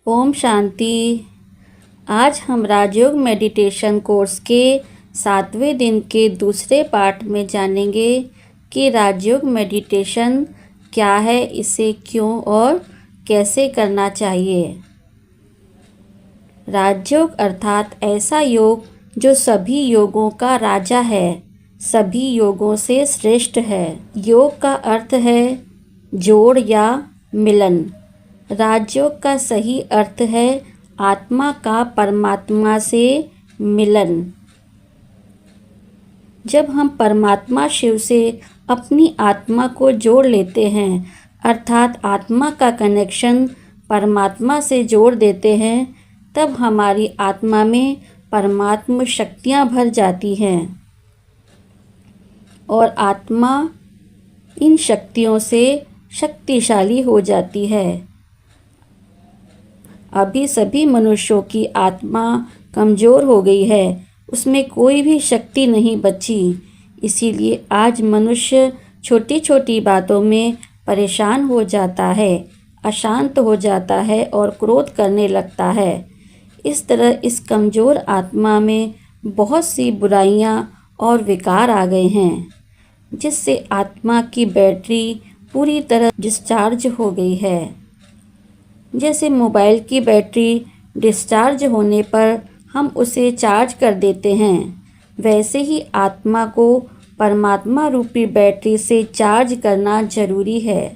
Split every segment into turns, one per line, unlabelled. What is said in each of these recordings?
ओम शांति। आज हम राजयोग meditation course के 7वें दिन के दूसरे पार्ट में जानेंगे कि राजयोग मेडिटेशन क्या है, इसे क्यों और कैसे करना चाहिए। राजयोग अर्थात ऐसा योग जो सभी योगों का राजा है, सभी योगों से श्रेष्ठ है। योग का अर्थ है जोड़ या मिलन। राजयोग का सही अर्थ है आत्मा का परमात्मा से मिलन। जब हम परमात्मा शिव से अपनी आत्मा को जोड़ लेते हैं, अर्थात आत्मा का कनेक्शन परमात्मा से जोड़ देते हैं, तब हमारी आत्मा में परमात्म शक्तियाँ भर जाती हैं और आत्मा इन शक्तियों से शक्तिशाली हो जाती है। अभी सभी मनुष्यों की आत्मा कमज़ोर हो गई है, उसमें कोई भी शक्ति नहीं बची। इसीलिए आज मनुष्य छोटी छोटी बातों में परेशान हो जाता है, अशांत हो जाता है और क्रोध करने लगता है। इस तरह इस कमज़ोर आत्मा में बहुत सी बुराइयां और विकार आ गए हैं, जिससे आत्मा की बैटरी पूरी तरह डिस्चार्ज हो गई है। जैसे मोबाइल की बैटरी डिस्चार्ज होने पर हम उसे चार्ज कर देते हैं, वैसे ही आत्मा को परमात्मा रूपी बैटरी से चार्ज करना जरूरी है।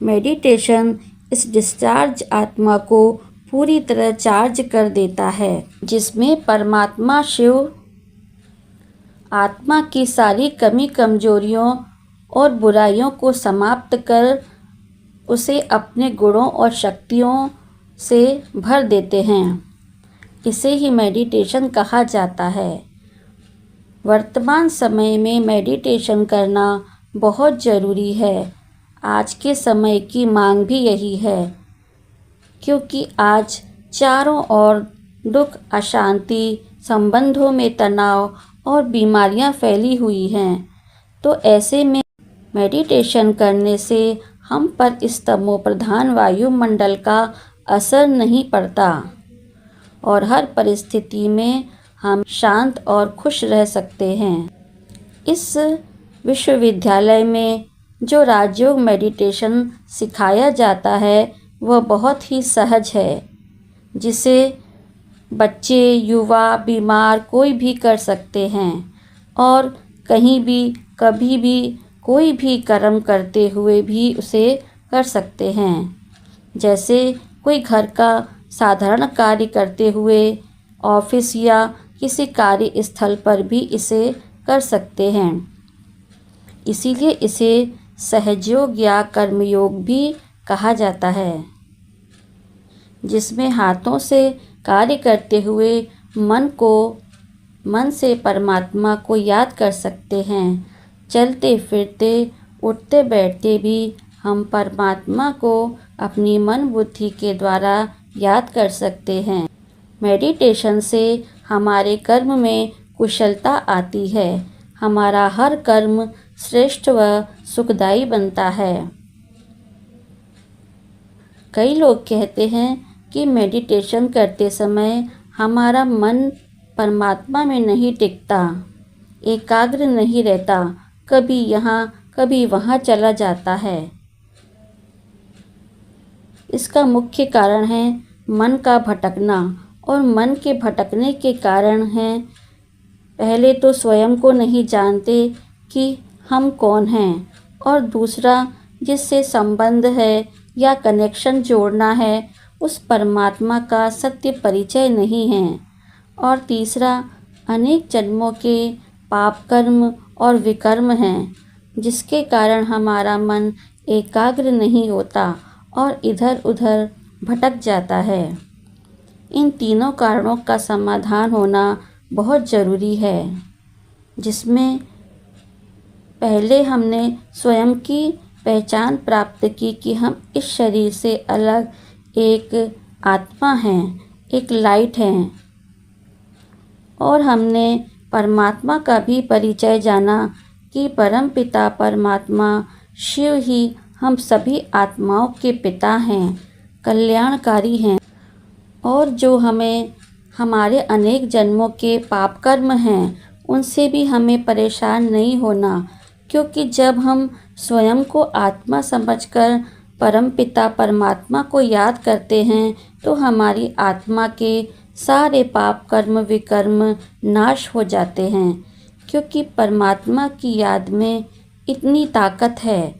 मेडिटेशन इस डिस्चार्ज आत्मा को पूरी तरह चार्ज कर देता है, जिसमें परमात्मा शिव आत्मा की सारी कमी कमजोरियों और बुराइयों को समाप्त कर उसे अपने गुणों और शक्तियों से भर देते हैं। इसे ही मेडिटेशन कहा जाता है। वर्तमान समय में मेडिटेशन करना बहुत ज़रूरी है। आज के समय की मांग भी यही है, क्योंकि आज चारों ओर दुख, अशांति, संबंधों में तनाव और बीमारियां फैली हुई हैं। तो ऐसे में मेडिटेशन करने से हम पर इस तमो प्रधान वायुमंडल का असर नहीं पड़ता और हर परिस्थिति में हम शांत और खुश रह सकते हैं। इस विश्वविद्यालय में जो राजयोग मेडिटेशन सिखाया जाता है वह बहुत ही सहज है, जिसे बच्चे, युवा, बीमार कोई भी कर सकते हैं और कहीं भी कभी भी कोई भी कर्म करते हुए भी उसे कर सकते हैं। जैसे कोई घर का साधारण कार्य करते हुए ऑफिस या किसी कार्य स्थल पर भी इसे कर सकते हैं। इसीलिए इसे सहजयोग या कर्मयोग भी कहा जाता है, जिसमें हाथों से कार्य करते हुए मन से परमात्मा को याद कर सकते हैं। चलते फिरते, उठते बैठते भी हम परमात्मा को अपनी मन बुद्धि के द्वारा याद कर सकते हैं। मेडिटेशन से हमारे कर्म में कुशलता आती है। हमारा हर कर्म श्रेष्ठ व सुखदायी बनता है। कई लोग कहते हैं कि मेडिटेशन करते समय हमारा मन परमात्मा में नहीं टिकता, एकाग्र नहीं रहता, कभी यहाँ कभी वहाँ चला जाता है। इसका मुख्य कारण है मन का भटकना, और मन के भटकने के कारण हैं, पहले तो स्वयं को नहीं जानते कि हम कौन हैं, और दूसरा जिससे संबंध है या कनेक्शन जोड़ना है उस परमात्मा का सत्य परिचय नहीं है, और तीसरा अनेक जन्मों के पाप कर्म और विकर्म हैं, जिसके कारण हमारा मन एकाग्र नहीं होता और इधर उधर भटक जाता है। इन तीनों कारणों का समाधान होना बहुत ज़रूरी है, जिसमें पहले हमने स्वयं की पहचान प्राप्त की कि हम इस शरीर से अलग एक आत्मा हैं, एक लाइट हैं, और हमने परमात्मा का भी परिचय जाना कि परमपिता परमात्मा शिव ही हम सभी आत्माओं के पिता हैं। कल्याणकारी हैं और जो हमें हमारे अनेक जन्मों के पाप कर्म हैं उनसे भी हमें परेशान नहीं होना, क्योंकि जब हम स्वयं को आत्मा समझकर परमपिता परमात्मा को याद करते हैं तो हमारी आत्मा के सारे पाप कर्म विकर्म नाश हो जाते हैं, क्योंकि परमात्मा की याद में इतनी ताकत है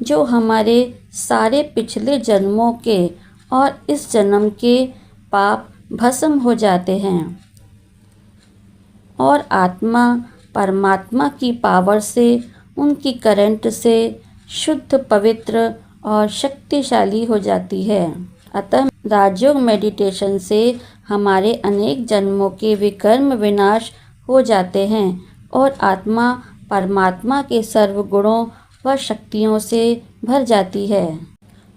जो हमारे सारे पिछले जन्मों के और इस जन्म के पाप भस्म हो जाते हैं और आत्मा परमात्मा की पावर से, उनकी करंट से शुद्ध पवित्र और शक्तिशाली हो जाती है। अतः राजयोग मेडिटेशन से हमारे अनेक जन्मों के विकर्म विनाश हो जाते हैं और आत्मा परमात्मा के सर्व गुणों व शक्तियों से भर जाती है।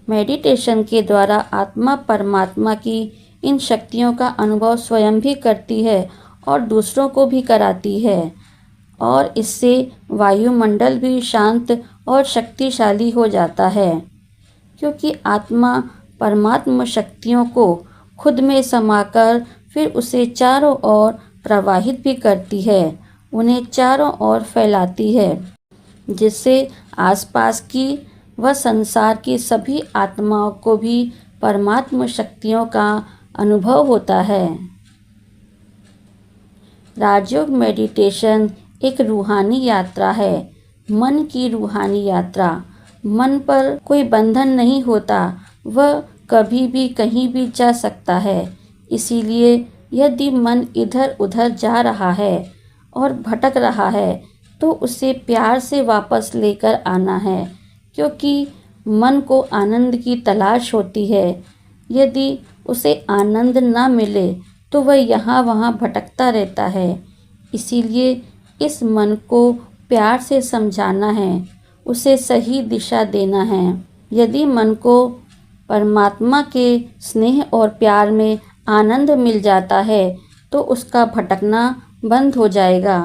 मेडिटेशन के द्वारा आत्मा परमात्मा की इन शक्तियों का अनुभव स्वयं भी करती है और दूसरों को भी कराती है और इससे वायुमंडल भी शांत और शक्तिशाली हो जाता है, क्योंकि आत्मा परमात्मा शक्तियों को खुद में समाकर फिर उसे चारों ओर प्रवाहित भी करती है, उन्हें चारों ओर फैलाती है, जिससे आसपास की व संसार की सभी आत्माओं को भी परमात्मा शक्तियों का अनुभव होता है। राजयोग मेडिटेशन एक रूहानी यात्रा है, मन की रूहानी यात्रा। मन पर कोई बंधन नहीं होता, वह कभी भी कहीं भी जा सकता है। इसीलिए यदि मन इधर उधर जा रहा है और भटक रहा है तो उसे प्यार से वापस लेकर आना है, क्योंकि मन को आनंद की तलाश होती है। यदि उसे आनंद ना मिले तो वह यहाँ वहाँ भटकता रहता है। इसीलिए इस मन को प्यार से समझाना है, उसे सही दिशा देना है। यदि मन को परमात्मा के स्नेह और प्यार में आनंद मिल जाता है तो उसका भटकना बंद हो जाएगा।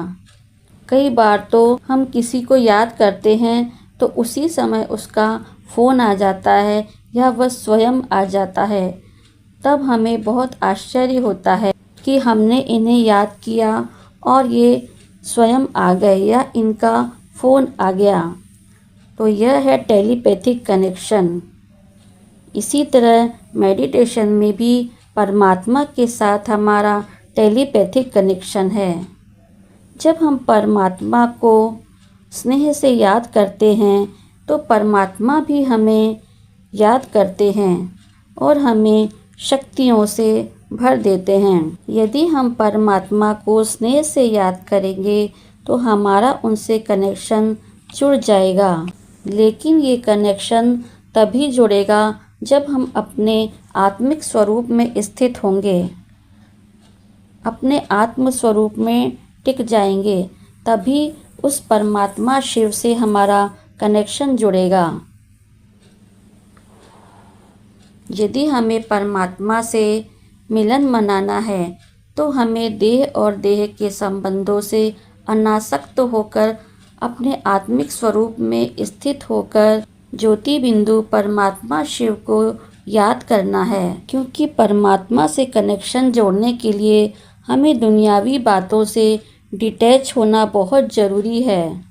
कई बार तो हम किसी को याद करते हैं तो उसी समय उसका फ़ोन आ जाता है या वह स्वयं आ जाता है। तब हमें बहुत आश्चर्य होता है कि हमने इन्हें याद किया और ये स्वयं आ गए या इनका फ़ोन आ गया। तो यह है टेलीपैथिक कनेक्शन। इसी तरह मेडिटेशन में भी परमात्मा के साथ हमारा टेलीपैथिक कनेक्शन है। जब हम परमात्मा को स्नेह से याद करते हैं तो परमात्मा भी हमें याद करते हैं और हमें शक्तियों से भर देते हैं। यदि हम परमात्मा को स्नेह से याद करेंगे तो हमारा उनसे कनेक्शन जुड़ जाएगा, लेकिन ये कनेक्शन तभी जुड़ेगा जब हम अपने आत्मिक स्वरूप में स्थित होंगे, अपने आत्म स्वरूप में टिक जाएंगे, तभी उस परमात्मा शिव से हमारा कनेक्शन जुड़ेगा। यदि हमें परमात्मा से मिलन मनाना है तो हमें देह और देह के संबंधों से अनासक्त होकर अपने आत्मिक स्वरूप में स्थित होकर ज्योति बिंदु परमात्मा शिव को याद करना है, क्योंकि परमात्मा से कनेक्शन जोड़ने के लिए हमें दुनियावी बातों से डिटैच होना बहुत ज़रूरी है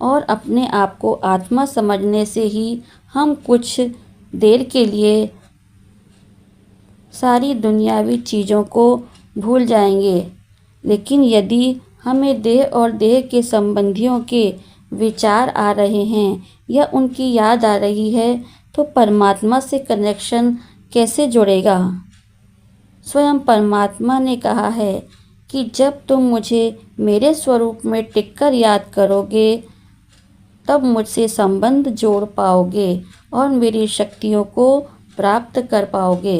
और अपने आप को आत्मा समझने से ही हम कुछ देर के लिए सारी दुनियावी चीज़ों को भूल जाएंगे। लेकिन यदि हमें देह और देह के संबंधियों के विचार आ रहे हैं या उनकी याद आ रही है तो परमात्मा से कनेक्शन कैसे जुड़ेगा? स्वयं परमात्मा ने कहा है कि जब तुम मुझे मेरे स्वरूप में टिककर याद करोगे तब मुझसे संबंध जोड़ पाओगे और मेरी शक्तियों को प्राप्त कर पाओगे।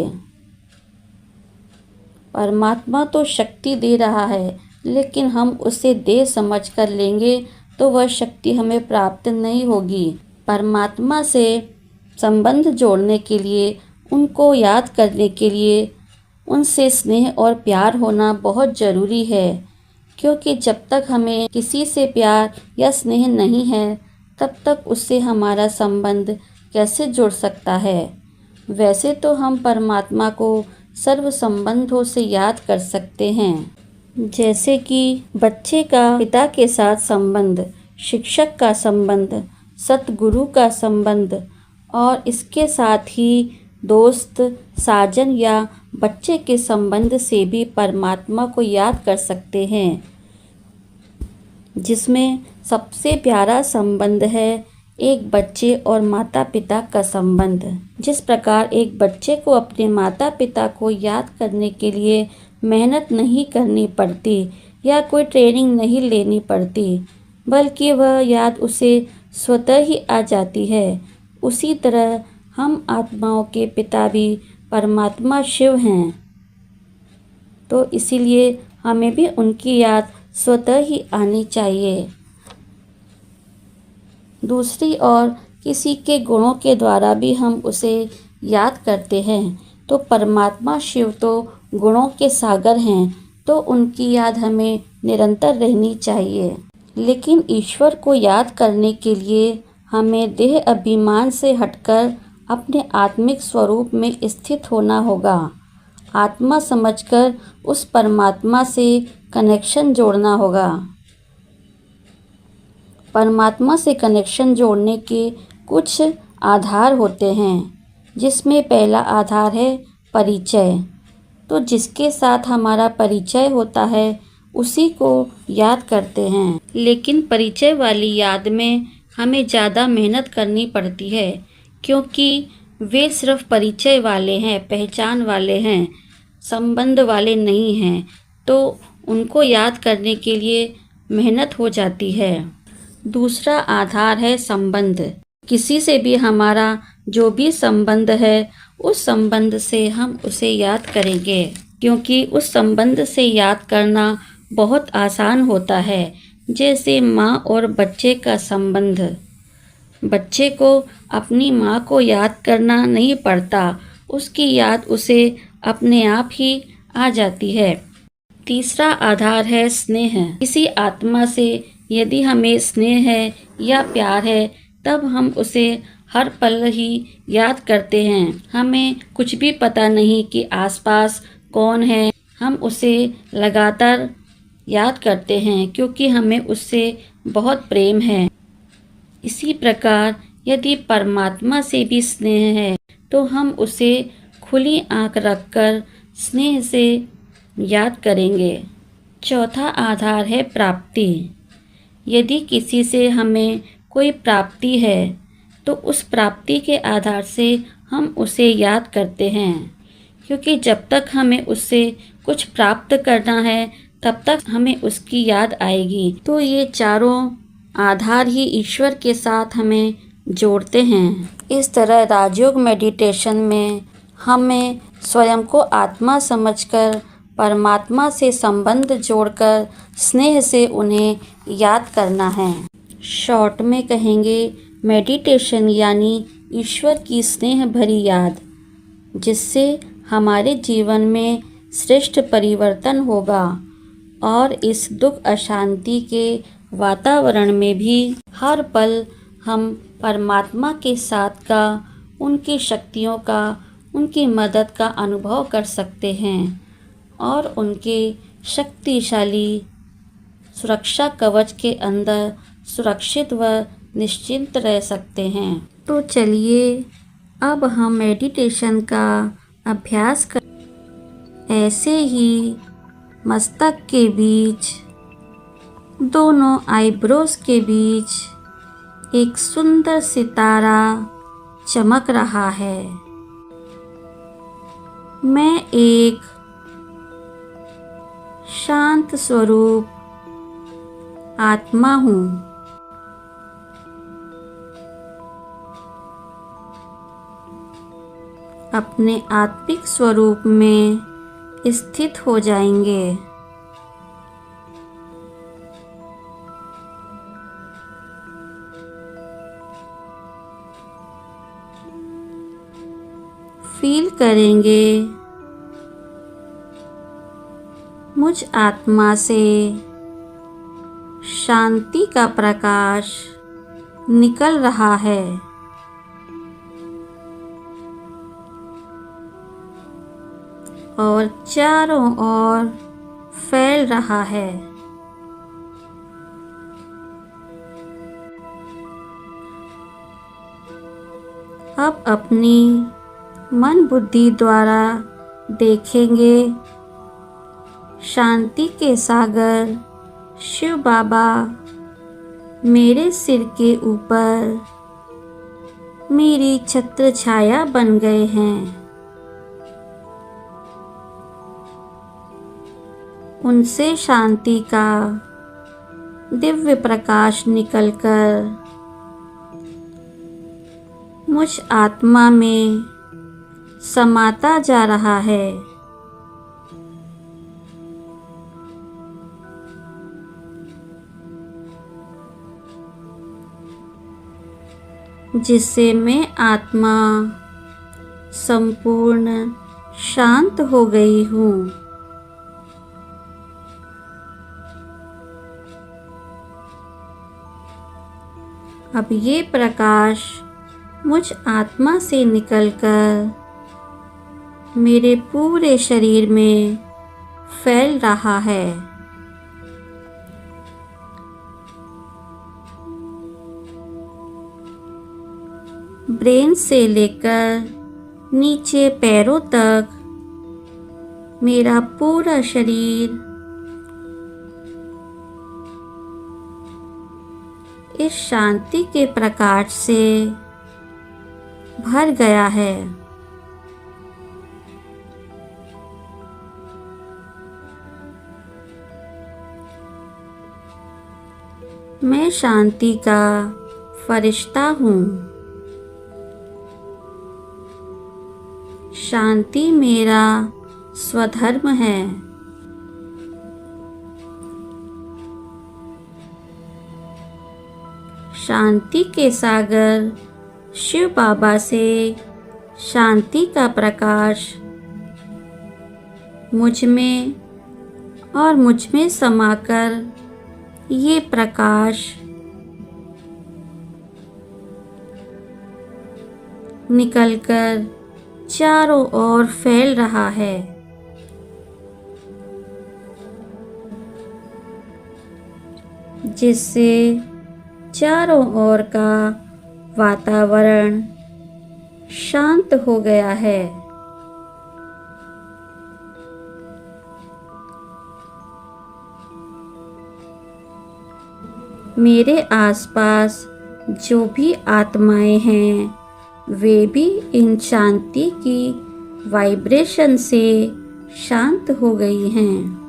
परमात्मा तो शक्ति दे रहा है, लेकिन हम उसे दे समझ कर लेंगे तो वह शक्ति हमें प्राप्त नहीं होगी। परमात्मा से संबंध जोड़ने के लिए, उनको याद करने के लिए उनसे स्नेह और प्यार होना बहुत ज़रूरी है, क्योंकि जब तक हमें किसी से प्यार या स्नेह नहीं है तब तक उससे हमारा संबंध कैसे जुड़ सकता है? वैसे तो हम परमात्मा को सर्व संबंधों से याद कर सकते हैं, जैसे कि बच्चे का पिता के साथ संबंध, शिक्षक का संबंध, सतगुरु का संबंध और इसके साथ ही दोस्त, साजन या बच्चे के संबंध से भी परमात्मा को याद कर सकते हैं, जिसमें सबसे प्यारा संबंध है एक बच्चे और माता पिता का संबंध। जिस प्रकार एक बच्चे को अपने माता पिता को याद करने के लिए मेहनत नहीं करनी पड़ती या कोई ट्रेनिंग नहीं लेनी पड़ती, बल्कि वह याद उसे स्वतः ही आ जाती है, उसी तरह हम आत्माओं के पिता भी परमात्मा शिव हैं। तो इसीलिए हमें भी उनकी याद स्वतः ही आनी चाहिए। दूसरी ओर किसी के गुणों के द्वारा भी हम उसे याद करते हैं, तो परमात्मा शिव तो गुणों के सागर हैं, तो उनकी याद हमें निरंतर रहनी चाहिए। लेकिन ईश्वर को याद करने के लिए हमें देह अभिमान से हटकर अपने आत्मिक स्वरूप में स्थित होना होगा। आत्मा समझकर उस परमात्मा से कनेक्शन जोड़ना होगा। परमात्मा से कनेक्शन जोड़ने के कुछ आधार होते हैं, जिसमें पहला आधार है परिचय। तो जिसके साथ हमारा परिचय होता है उसी को याद करते हैं। लेकिन परिचय वाली याद में हमें ज़्यादा मेहनत करनी पड़ती है, क्योंकि वे सिर्फ परिचय वाले हैं, पहचान वाले हैं, संबंध वाले नहीं हैं, तो उनको याद करने के लिए मेहनत हो जाती है। दूसरा आधार है संबंध। किसी से भी हमारा जो भी संबंध है, उस संबंध से हम उसे याद करेंगे, क्योंकि उस संबंध से याद करना बहुत आसान होता है। जैसे माँ और बच्चे का संबंध। बच्चे को अपनी माँ को याद करना नहीं पड़ता, उसकी याद उसे अपने आप ही आ जाती है। तीसरा आधार है स्नेह। किसी आत्मा से यदि हमें स्नेह है या प्यार है, तब हम उसे हर पल ही याद करते हैं। हमें कुछ भी पता नहीं कि आसपास कौन है, हम उसे लगातार याद करते हैं, क्योंकि हमें उससे बहुत प्रेम है। इसी प्रकार यदि परमात्मा से भी स्नेह है, तो हम उसे खुली आँख रखकर स्नेह से याद करेंगे। चौथा आधार है प्राप्ति। यदि किसी से हमें कोई प्राप्ति है, तो उस प्राप्ति के आधार से हम उसे याद करते हैं, क्योंकि जब तक हमें उससे कुछ प्राप्त करना है, तब तक हमें उसकी याद आएगी। तो ये चारों आधार ही ईश्वर के साथ हमें जोड़ते हैं। इस तरह राजयोग मेडिटेशन में हमें स्वयं को आत्मा समझकर परमात्मा से संबंध जोड़कर स्नेह से उन्हें याद करना है। शॉर्ट में कहेंगे, मेडिटेशन यानी ईश्वर की स्नेह भरी याद, जिससे हमारे जीवन में श्रेष्ठ परिवर्तन होगा और इस दुख अशांति के वातावरण में भी हर पल हम परमात्मा के साथ का, उनकी शक्तियों का, उनकी मदद का अनुभव कर सकते हैं और उनके शक्तिशाली सुरक्षा कवच के अंदर सुरक्षित व निश्चिंत रह सकते हैं। तो चलिए अब हम मेडिटेशन का अभ्यास कर। ऐसे ही मस्तक के बीच, दोनों आईब्रोज के बीच एक सुंदर सितारा चमक रहा है। मैं एक शांत स्वरूप आत्मा हूँ। अपने आत्मिक स्वरूप में स्थित हो जाएंगे। फील करेंगे मुझ आत्मा से शांति का प्रकाश निकल रहा है। और चारों ओर फैल रहा है। अब अपनी मन बुद्धि द्वारा देखेंगे शांति के सागर शिव बाबा मेरे सिर के ऊपर मेरी छत्र छाया बन गए हैं। उनसे शांति का दिव्य प्रकाश निकलकर मुझ आत्मा में समाता जा रहा है। जिससे मैं आत्मा संपूर्ण शांत हो गई हूँ। अब ये प्रकाश मुझ आत्मा से निकलकर मेरे पूरे शरीर में फैल रहा है। ब्रेन से लेकर नीचे पैरों तक मेरा पूरा शरीर इस शांति के प्रकाश से भर गया है। मैं शांति का फरिश्ता हूँ। शांति मेरा स्वधर्म है। शांति के सागर शिव बाबा से शांति का प्रकाश मुझ में और मुझ में समाकर ये प्रकाश निकलकर चारों ओर फैल रहा है। जिससे चारों ओर का वातावरण शांत हो गया है। मेरे आसपास जो भी आत्माएं हैं वे भी इन शांति की वाइब्रेशन से शांत हो गई हैं।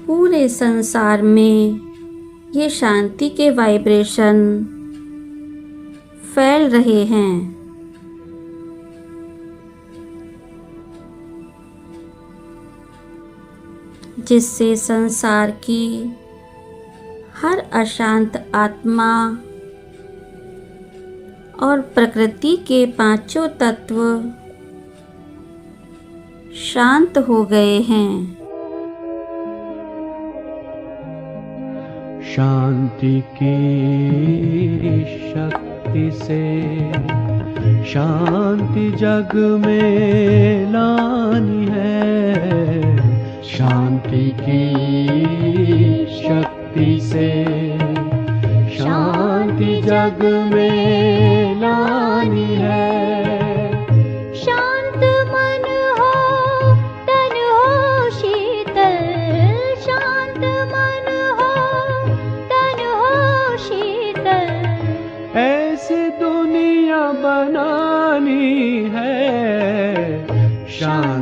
पूरे संसार में ये शांति के वाइब्रेशन फैल रहे हैं। जिससे संसार की हर अशांत आत्मा और प्रकृति के पांचों तत्व शांत हो गए हैं।
शांति की शक्ति से शांति जग में लानी है। शांति की शक्ति से शांति जग में लानी है।
शांत मन हो तन हो शीतल, शांत मन हो तन हो शीतल।
ऐसी दुनिया बनानी है। शांति